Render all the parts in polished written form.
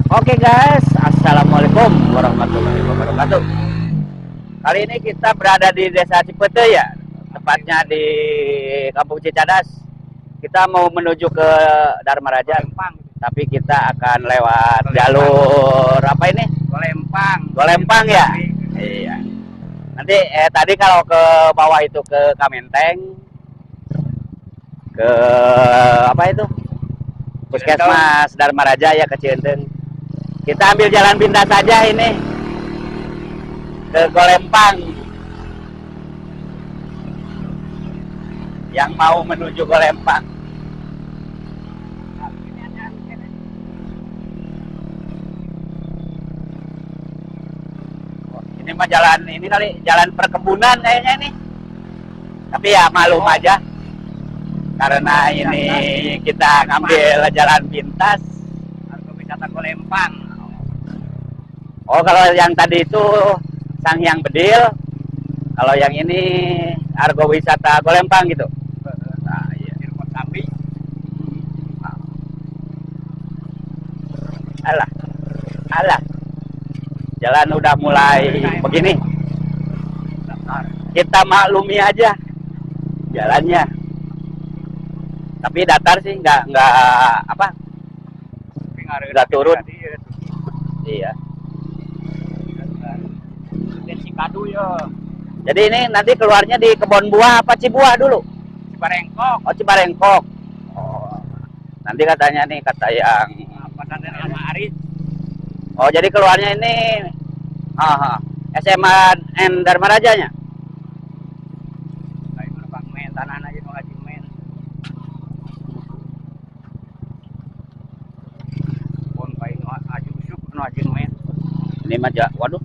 Oke guys, assalamualaikum warahmatullahi wabarakatuh. Kali ini kita berada di Desa Cipete ya, tepatnya di Kampung Cicadas. Kita mau menuju ke Dharma Raja, tapi kita akan lewat jalur apa ini? Golempang ya. Iya. Nanti tadi kalau ke bawah itu ke Kamenteng, ke apa itu? Puskesmas Dharma Raja ya, ke Cienteng. Kita ambil jalan pintas saja ini ke Golempang. Yang mau menuju Golempang. Ini mah jalan ini kali, jalan perkebunan kayaknya ini. Tapi ya malum aja. Karena ini kita ngambil jalan pintas. Wisata Golempang. Oh, kalau yang tadi itu Sangyang Bedil, kalau yang ini Argo Wisata Golempang gitu. Nah, iya. Di Rumah Sambi. Alah, alah. Jalan udah mulai begini. Kita maklumi aja jalannya. Tapi datar sih, nggak apa? Nggak turun. Iya. Cikadu ya. Jadi ini nanti keluarnya di Kebon Buah apa Cibuah dulu? Cibarengkok. Oh, Cibarengkok. Oh. Nanti katanya nih kata yang Pesantren Alma Aris. oh, jadi keluarnya ini SMA N Dharma Rajanya. Kayak mana Bang Men, tanah aja nu Haji Men. Pon pai nu Haji Usuk nu Haji Men. Ini mah waduh.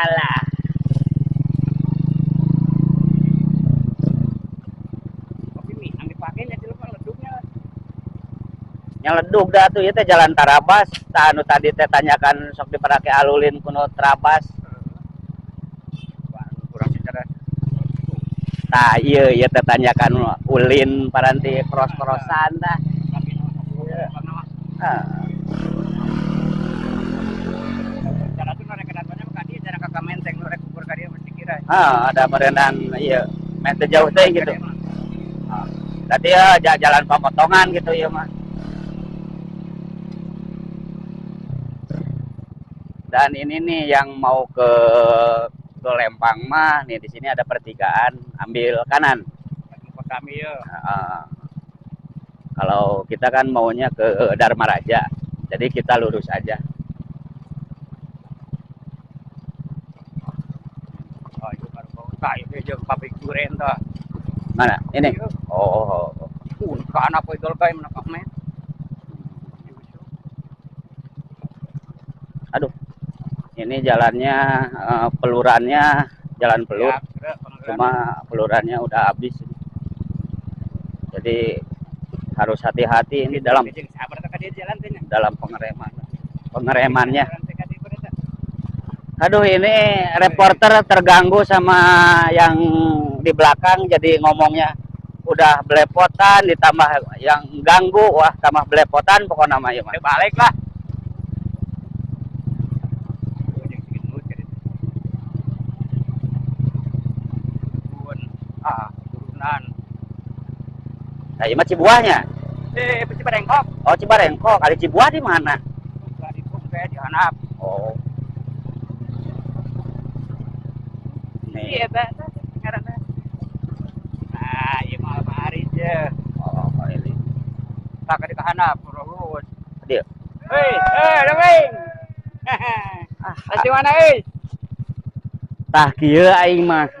Alah. Kopi mie yang dipakainya itu kan leduknya. Yang ledug dah tuh itu jalan Tarabas. Anu tadi teh tanyakan sok diparake alulin kuno Trabas. Kurang secara. Tah iya teh tanyakan ulin paranti cross-crossan dah. Tapi nu Ah. cara tuh norek kedan banyak ka dieu cara ka Kamenteng norek ukur ka dieu mesti kira. Ada merenang iya. Mente jauh teh gitu. Tadi ya jalan pemotongan gitu ya mah. Dan ini nih yang mau ke Golempang mah nih, di sini ada pertigaan, ambil kanan. Kami ya. Kalau kita kan maunya ke Dharma Raja, jadi kita lurus aja. Oh, itu baru kau tahu jeung pabrik duren tah. Mana? Ini. Oh. Kan apa itu kayak menakak men. Aduh. Ini jalannya pelurannya jalan pelur. Ya, Cuma pelurannya udah habis. Jadi harus hati-hati ini dalam pengeremannya. Aduh, ini reporter terganggu sama yang di belakang, jadi ngomongnya udah belepotan ditambah yang ganggu, wah tambah belepotan pokoknya nama ya mah. Balik lah. Turunan. Nah, ini mah Cibuahnya. Cibarengkok. Oh, Cibarengkok. Kali Cibuah di mana? Di di Hanap. Oh. Nih. Iya, Pak. Karena nah, iya mah hari aja. Oh, ini. Tak di Hanap, terus. Dia. Dewing. Pasti mana, Tah kieu aing mah